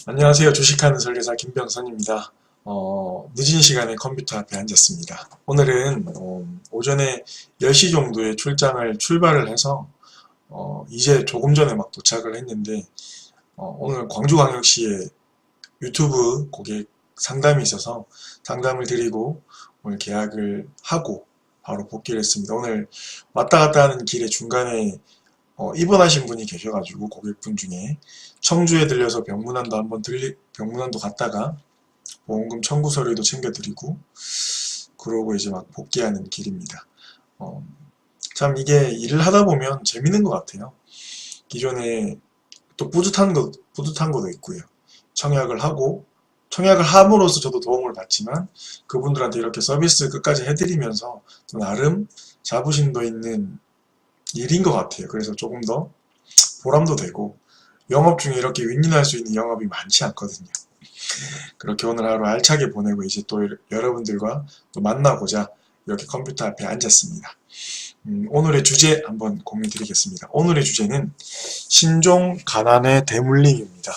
안녕하세요. 주식하는 설계사 김병선입니다. 늦은 시간에 컴퓨터 앞에 앉았습니다. 오늘은 오전에 10시 정도에 출발을 해서 이제 조금 전에 막 도착을 했는데 오늘 광주광역시에 유튜브 고객 상담이 있어서 상담을 드리고 오늘 계약을 하고 바로 복귀를 했습니다. 오늘 왔다 갔다 하는 길에 중간에 입원하신 분이 계셔가지고 고객분 중에 청주에 들려서 병문안도 갔다가 보험금 청구 서류도 챙겨드리고 그러고 이제 막 복귀하는 길입니다. 참 이게 일을 하다 보면 재밌는 것 같아요. 기존에 또 뿌듯한 것도 있고요. 청약을 함으로써 저도 도움을 받지만 그분들한테 이렇게 서비스 끝까지 해드리면서 또 나름 자부심도 있는 일인 것 같아요. 그래서 조금 더 보람도 되고 영업 중에 이렇게 윈윈할 수 있는 영업이 많지 않거든요. 그렇게 오늘 하루 알차게 보내고 이제 또 여러분들과 또 만나고자 이렇게 컴퓨터 앞에 앉았습니다. 오늘의 주제 한번 공유 드리겠습니다. 오늘의 주제는 신종 가난의 대물림입니다.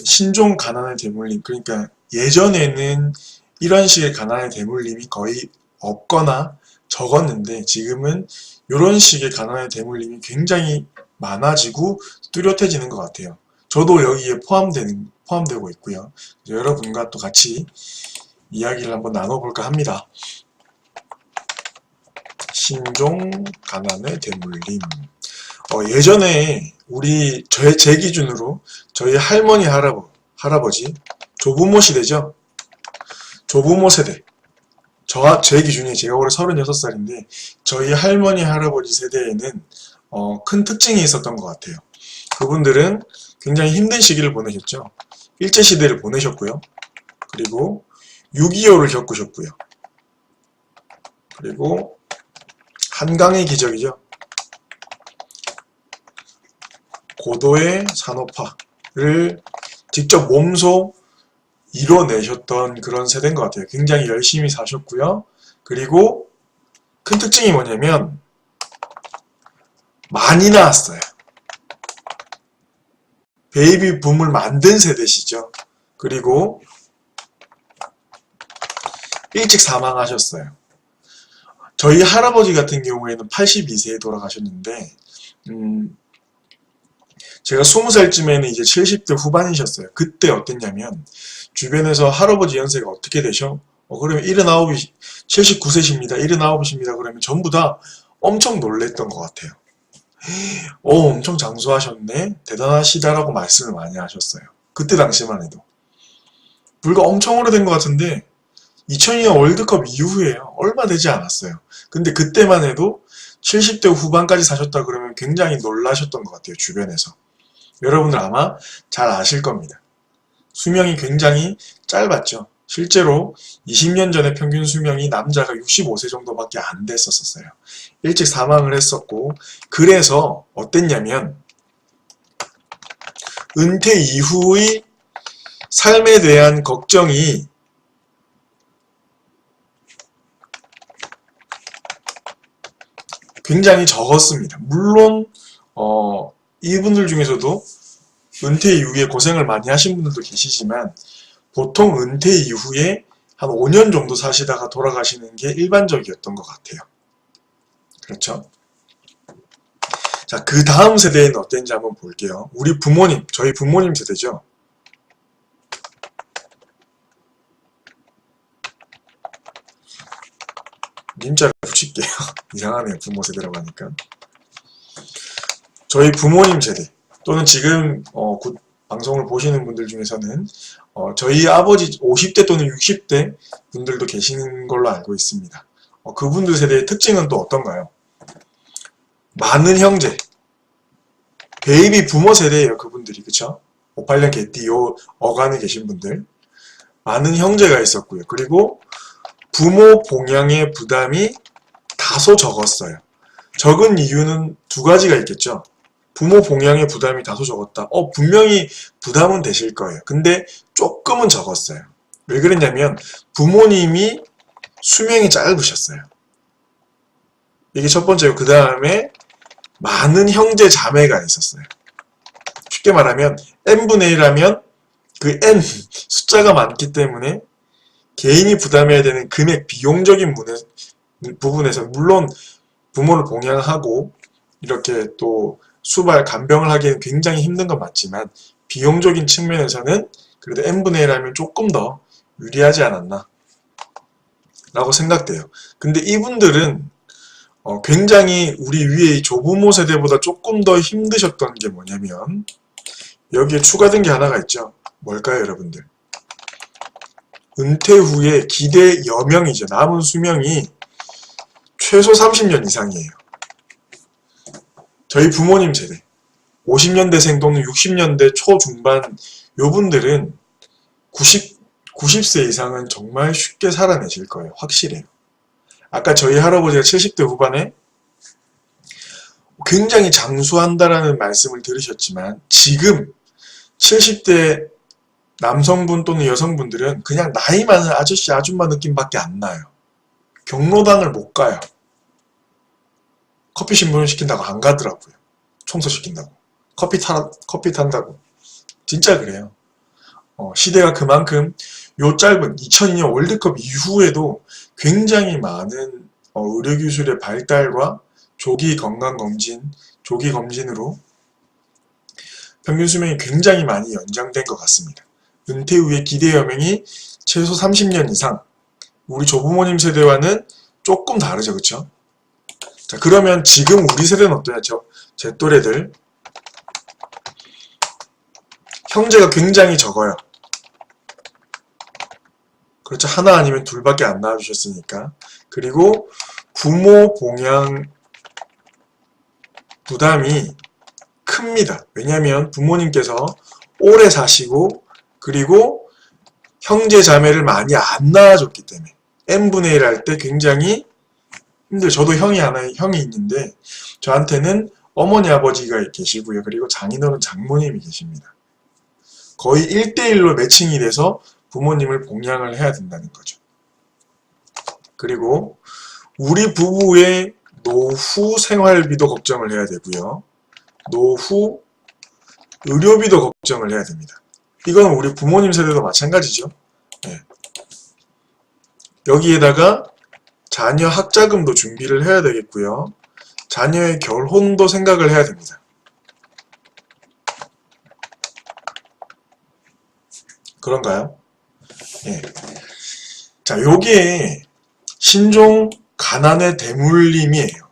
신종 가난의 대물림, 그러니까 예전에는 이런 식의 가난의 대물림이 거의 없거나 적었는데 지금은 이런 식의 가난의 대물림이 굉장히 많아지고 뚜렷해지는 것 같아요. 저도 여기에 포함되고 있고요. 여러분과 또 같이 이야기를 한번 나눠볼까 합니다. 신종 가난의 대물림. 예전에 제 기준으로 저희 할머니 할아버지 조부모 시대죠. 조부모 세대. 제 기준에 제가 올해 36살인데 저희 할머니 할아버지 세대에는 큰 특징이 있었던 것 같아요. 그분들은 굉장히 힘든 시기를 보내셨죠. 일제시대를 보내셨고요. 그리고 6.25를 겪으셨고요. 그리고 한강의 기적이죠. 고도의 산업화를 직접 몸소 이뤄내셨던 그런 세대인 것 같아요. 굉장히 열심히 사셨고요. 그리고 큰 특징이 뭐냐면 많이 나왔어요. 베이비 붐을 만든 세대시죠. 그리고 일찍 사망하셨어요. 저희 할아버지 같은 경우에는 82세에 돌아가셨는데 제가 20살쯤에는 이제 70대 후반이셨어요. 그때 어땠냐면 주변에서 할아버지 연세가 어떻게 되셔? 그러면 79세십니다. 79이십니다. 그러면 전부 다 엄청 놀랬던 것 같아요. 엄청 장수하셨네. 대단하시다라고 말씀을 많이 하셨어요. 그때 당시만 해도. 불과 엄청 오래된 것 같은데 2002년 월드컵 이후에요. 얼마 되지 않았어요. 근데 그때만 해도 70대 후반까지 사셨다 그러면 굉장히 놀라셨던 것 같아요. 주변에서. 여러분들 아마 잘 아실 겁니다. 수명이 굉장히 짧았죠. 실제로 20년 전에 평균 수명이 남자가 65세 정도밖에 안 됐었어요. 일찍 사망을 했었고 그래서 어땠냐면 은퇴 이후의 삶에 대한 걱정이 굉장히 적었습니다. 물론 이분들 중에서도 은퇴 이후에 고생을 많이 하신 분들도 계시지만 보통 은퇴 이후에 한 5년 정도 사시다가 돌아가시는 게 일반적이었던 것 같아요. 그렇죠? 자, 그 다음 세대에는 어땠는지 한번 볼게요. 저희 부모님 세대죠. 님자를 붙일게요. 이상하네요. 부모 세대라고 하니까. 저희 부모님 세대 또는 지금 방송을 보시는 분들 중에서는 저희 아버지 50대 또는 60대 분들도 계시는 걸로 알고 있습니다. 그분들 세대의 특징은 또 어떤가요? 많은 형제, 베이비 부모 세대예요. 그분들이. 그쵸? 58년 개띠 요 어간에 계신 분들 많은 형제가 있었고요. 그리고 부모 봉양의 부담이 다소 적었어요. 적은 이유는 두 가지가 있겠죠. 부모 봉양의 부담이 다소 적었다. 분명히 부담은 되실 거예요. 근데 조금은 적었어요. 왜 그랬냐면 부모님이 수명이 짧으셨어요. 이게 첫 번째고 그 다음에 많은 형제 자매가 있었어요. 쉽게 말하면 n분의 1 하면 그 n 숫자가 많기 때문에 개인이 부담해야 되는 금액 비용적인 부분에서 물론 부모를 봉양하고 이렇게 또 수발 간병을 하기에는 굉장히 힘든 건 맞지만 비용적인 측면에서는 그래도 n분의 1 하면 조금 더 유리하지 않았나 라고 생각돼요. 근데 이분들은 굉장히 우리 위에 조부모 세대보다 조금 더 힘드셨던 게 뭐냐면 여기에 추가된 게 하나가 있죠. 뭘까요, 여러분들? 은퇴 후에 기대 여명이죠. 남은 수명이 최소 30년 이상이에요. 저희 부모님 세대 50년대생 또는 60년대 초중반 요분들은 90세 이상은 정말 쉽게 살아내실 거예요. 확실해요. 아까 저희 할아버지가 70대 후반에 굉장히 장수한다라는 말씀을 들으셨지만 지금 70대 남성분 또는 여성분들은 그냥 나이 많은 아저씨 아줌마 느낌밖에 안 나요. 경로당을 못 가요. 커피 신문을 시킨다고 안 가더라고요. 청소시킨다고. 커피 탄다고. 진짜 그래요. 시대가 그만큼 요 짧은 2002년 월드컵 이후에도 굉장히 많은 의료기술의 발달과 조기 건강검진, 조기 검진으로 평균 수명이 굉장히 많이 연장된 것 같습니다. 은퇴 후에 기대 여명이 최소 30년 이상, 우리 조부모님 세대와는 조금 다르죠, 그쵸? 자, 그러면 지금 우리 세대는 어떠냐? 제 또래들 형제가 굉장히 적어요. 그렇죠. 하나 아니면 둘밖에 안 낳아주셨으니까. 그리고 부모 봉양 부담이 큽니다. 왜냐하면 부모님께서 오래 사시고 그리고 형제 자매를 많이 안 낳아줬기 때문에 n분의 1 할 때 굉장히 힘들어요. 저도 형이 있는데 저한테는 어머니 아버지가 계시고요. 그리고 장인어른 장모님이 계십니다. 거의 1대1로 매칭이 돼서 부모님을 봉양을 해야 된다는 거죠. 그리고 우리 부부의 노후 생활비도 걱정을 해야 되고요. 노후 의료비도 걱정을 해야 됩니다. 이건 우리 부모님 세대도 마찬가지죠. 네. 여기에다가 자녀 학자금도 준비를 해야 되겠고요. 자녀의 결혼도 생각을 해야 됩니다. 그런가요? 예. 자, 요게 신종 가난의 대물림이에요.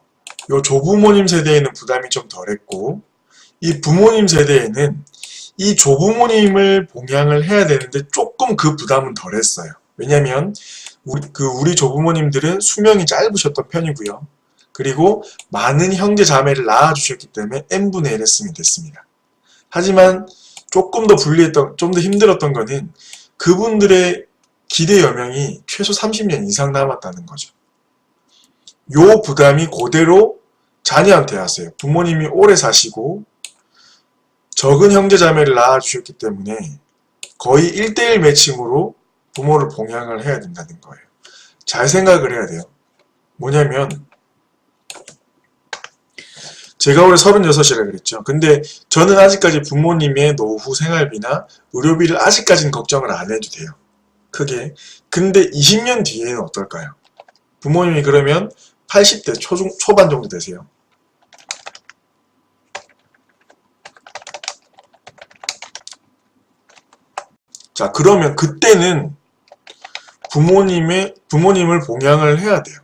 요 조부모님 세대에는 부담이 좀 덜했고 이 부모님 세대에는 이 조부모님을 봉양을 해야 되는데 조금 그 부담은 덜했어요. 왜냐면 우리 조부모님들은 수명이 짧으셨던 편이고요. 그리고 많은 형제 자매를 낳아주셨기 때문에 n분의 1 했으면 됐습니다. 하지만 조금 더 불리했던, 좀 더 힘들었던 거는 그분들의 기대 여명이 최소 30년 이상 남았다는 거죠. 요 부담이 그대로 자녀한테 왔어요. 부모님이 오래 사시고 적은 형제 자매를 낳아주셨기 때문에 거의 1대1 매칭으로 부모를 봉양을 해야 된다는 거예요. 잘 생각을 해야 돼요. 뭐냐면 제가 올해 36이라 그랬죠. 근데 저는 아직까지 부모님의 노후 생활비나 의료비를 아직까지는 걱정을 안 해도 돼요. 크게. 근데 20년 뒤에는 어떨까요? 부모님이 그러면 80대 초반 정도 되세요. 자, 그러면 그때는 부모님을 봉양을 해야 돼요.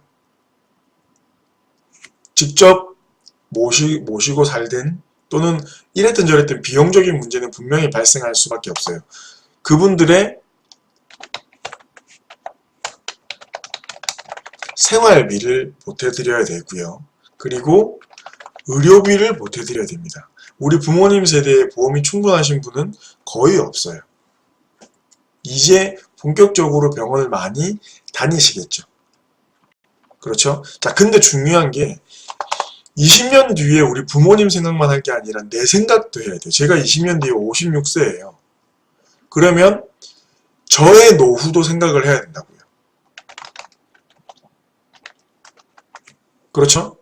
직접 모시고 살든 또는 이랬든 저랬든 비용적인 문제는 분명히 발생할 수밖에 없어요. 그분들의 생활비를 보태드려야 되고요. 그리고 의료비를 보태드려야 됩니다. 우리 부모님 세대의 보험이 충분하신 분은 거의 없어요. 이제 본격적으로 병원을 많이 다니시겠죠. 그렇죠? 자, 근데 중요한 게 20년 뒤에 우리 부모님 생각만 할 게 아니라 내 생각도 해야 돼요. 제가 20년 뒤에 56세예요. 그러면 저의 노후도 생각을 해야 된다고요. 그렇죠?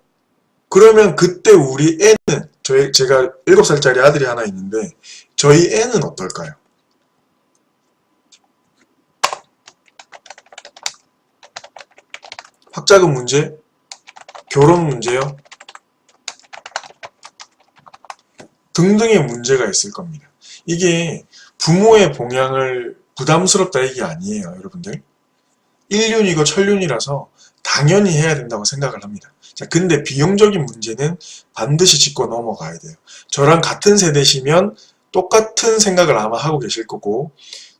그러면 그때 우리 애는 제가 7살짜리 아들이 하나 있는데 저희 애는 어떨까요? 학자금 문제? 결혼 문제요? 등등의 문제가 있을 겁니다. 이게 부모의 봉양을 부담스럽다 이게 아니에요, 여러분들. 인륜이고 천륜이라서 당연히 해야 된다고 생각을 합니다. 자, 근데 비용적인 문제는 반드시 짚고 넘어가야 돼요. 저랑 같은 세대시면 똑같은 생각을 아마 하고 계실 거고,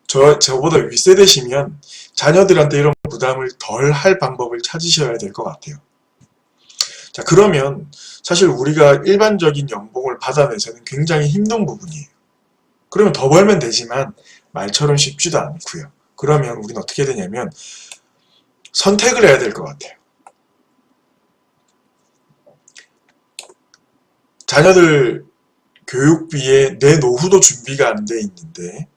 저보다 윗세대시면 자녀들한테 이런 부담을 덜 할 방법을 찾으셔야 될 것 같아요. 자, 그러면 사실 우리가 일반적인 연봉을 받아내서는 굉장히 힘든 부분이에요. 그러면 더 벌면 되지만 말처럼 쉽지도 않고요. 그러면 우리는 어떻게 되냐면 선택을 해야 될 것 같아요. 자녀들 교육비에 내 노후도 준비가 안 돼 있는데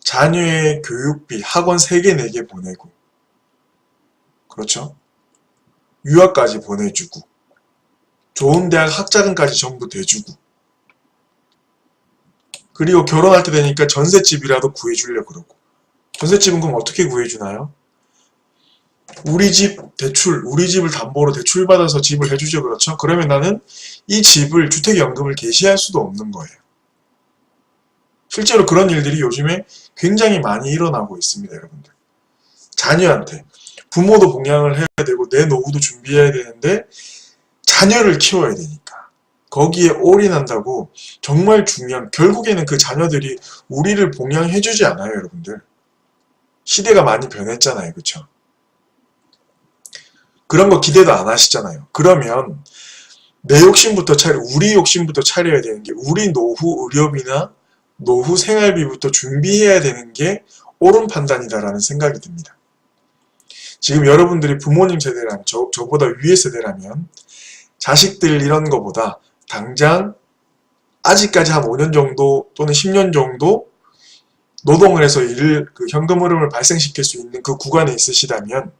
자녀의 교육비 학원 3개, 4개 보내고, 그렇죠? 유학까지 보내주고, 좋은 대학 학자금까지 전부 대주고, 그리고 결혼할 때 되니까 전셋집이라도 구해주려고 그러고. 전셋집은 그럼 어떻게 구해주나요? 우리 집 대출, 우리 집을 담보로 대출받아서 집을 해주죠, 그렇죠? 그러면 나는 이 집을 주택연금을 개시할 수도 없는 거예요. 실제로 그런 일들이 요즘에 굉장히 많이 일어나고 있습니다, 여러분들. 자녀한테 부모도 봉양을 해야 되고 내 노후도 준비해야 되는데 자녀를 키워야 되니까 거기에 올인한다고 정말 중요한, 결국에는 그 자녀들이 우리를 봉양해주지 않아요, 여러분들. 시대가 많이 변했잖아요, 그쵸? 그런 거 기대도 안 하시잖아요. 그러면 내 욕심부터 우리 욕심부터 차려야 되는 게, 우리 노후 의료비나 노후 생활비부터 준비해야 되는 게 옳은 판단이다라는 생각이 듭니다. 지금 여러분들이 부모님 세대라면, 저보다 위의 세대라면 자식들 이런 거보다 당장 아직까지 한 5년 정도 또는 10년 정도 노동을 해서 그 현금 흐름을 발생시킬 수 있는 그 구간에 있으시다면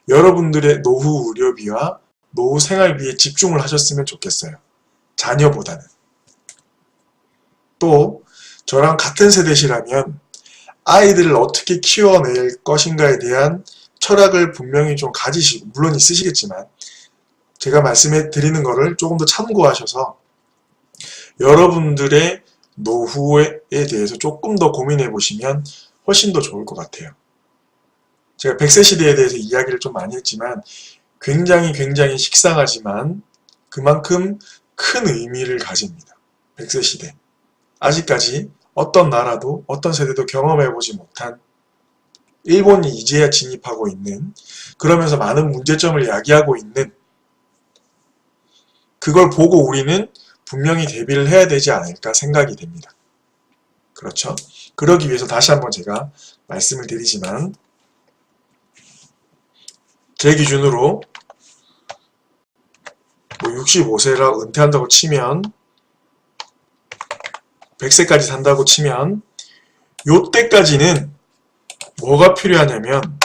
여러분들의 노후 의료비와 노후 생활비에 집중을 하셨으면 좋겠어요. 자녀보다는. 또 저랑 같은 세대시라면 아이들을 어떻게 키워낼 것인가에 대한 철학을 분명히 좀 가지시고, 물론 있으시겠지만 제가 말씀해 드리는 거를 조금 더 참고하셔서 여러분들의 노후에 대해서 조금 더 고민해 보시면 훨씬 더 좋을 것 같아요. 제가 100세 시대에 대해서 이야기를 좀 많이 했지만 굉장히 식상하지만 그만큼 큰 의미를 가집니다. 100세 시대. 아직까지 어떤 나라도 어떤 세대도 경험해보지 못한, 일본이 이제야 진입하고 있는, 그러면서 많은 문제점을 야기하고 있는, 그걸 보고 우리는 분명히 대비를 해야 되지 않을까 생각이 됩니다. 그렇죠? 그러기 위해서 다시 한번 제가 말씀을 드리지만, 제 기준으로 65세라 은퇴한다고 치면, 100세까지 산다고 치면 요때까지는 뭐가 필요하냐면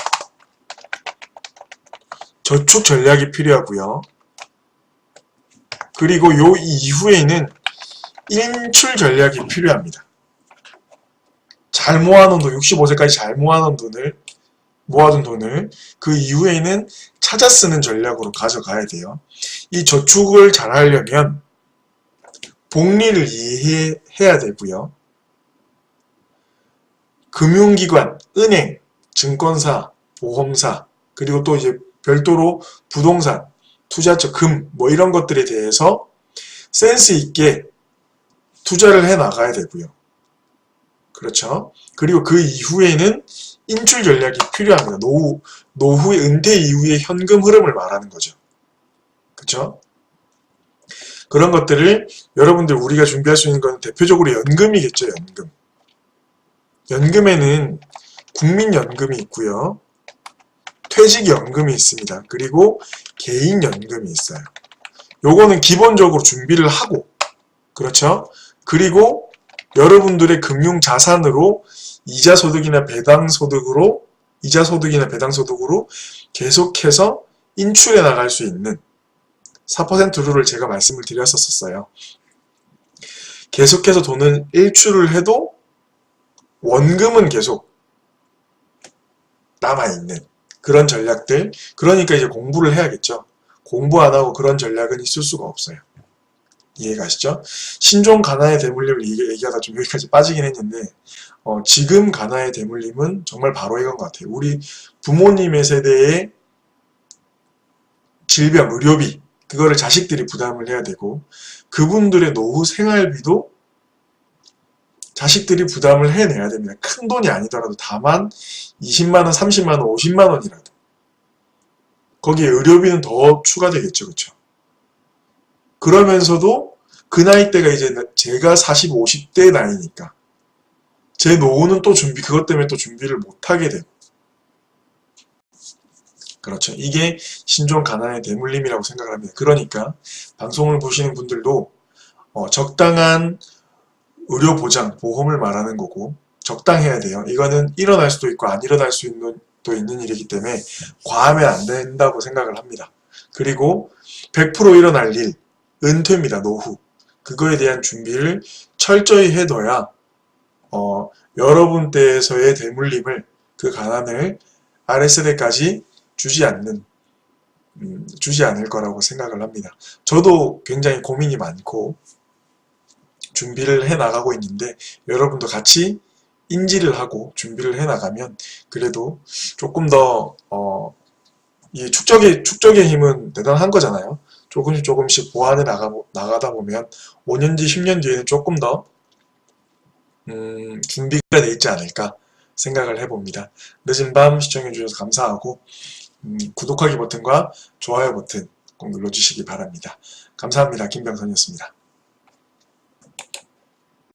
저축 전략이 필요하고요. 그리고 요 이후에는 인출 전략이 필요합니다. 잘 모아놓은 돈, 65세까지 잘 모아둔 돈을 그 이후에는 찾아 쓰는 전략으로 가져가야 돼요. 이 저축을 잘 하려면 복리를 이해해야 되고요. 금융기관, 은행, 증권사, 보험사, 그리고 또 이제 별도로 부동산, 투자처, 금, 뭐 이런 것들에 대해서 센스 있게 투자를 해 나가야 되고요. 그렇죠? 그리고 그 이후에는 인출 전략이 필요합니다. 노후의 은퇴 이후의 현금 흐름을 말하는 거죠. 그렇죠? 그런 것들을 여러분들 우리가 준비할 수 있는 건 대표적으로 연금이겠죠, 연금. 연금에는 국민연금이 있고요. 퇴직연금이 있습니다. 그리고 개인연금이 있어요. 요거는 기본적으로 준비를 하고, 그렇죠? 그리고 여러분들의 금융자산으로 이자소득이나 배당소득으로 계속해서 인출해 나갈 수 있는 4% 룰을 제가 말씀을 드렸었어요. 계속해서 돈을 일출을 해도 원금은 계속 남아있는 그런 전략들. 그러니까 이제 공부를 해야겠죠. 공부 안 하고 그런 전략은 있을 수가 없어요. 이해가시죠? 신종 가나의 대물림을 얘기하다 좀 여기까지 빠지긴 했는데 지금 가나의 대물림은 정말 바로 이건 것 같아요. 우리 부모님의 세대의 질병, 의료비 그거를 자식들이 부담을 해야 되고 그분들의 노후 생활비도 자식들이 부담을 해내야 됩니다. 큰 돈이 아니더라도 다만 20만원, 30만원, 50만원이라도 거기에 의료비는 더 추가되겠죠. 그렇죠? 그러면서도 그 나이대가 이제 제가 40, 50대 나이니까 제 노후는 또 그것 때문에 또 준비를 못하게 되고 그렇죠. 이게 신종 가난의 대물림이라고 생각을 합니다. 그러니까 방송을 보시는 분들도 적당한 의료 보장, 보험을 말하는 거고 적당해야 돼요. 이거는 일어날 수도 있고 안 일어날 수도 있는 일이기 때문에 과하면 안 된다고 생각을 합니다. 그리고 100% 일어날 일, 은퇴입니다. 노후. 그거에 대한 준비를 철저히 해둬야 여러분 때에서의 대물림을 그 가난을 아랫세대까지 주지 않을 거라고 생각을 합니다. 저도 굉장히 고민이 많고 준비를 해 나가고 있는데 여러분도 같이 인지를 하고 준비를 해 나가면 그래도 조금 더 이 축적의 힘은 대단한 거잖아요. 조금씩 보완해 나가다 보면 5년 뒤, 10년 뒤에는 조금 더 준비가 돼 있지 않을까 생각을 해봅니다. 늦은 밤 시청해주셔서 감사하고 구독하기 버튼과 좋아요 버튼 꼭 눌러주시기 바랍니다. 감사합니다. 김병선이었습니다.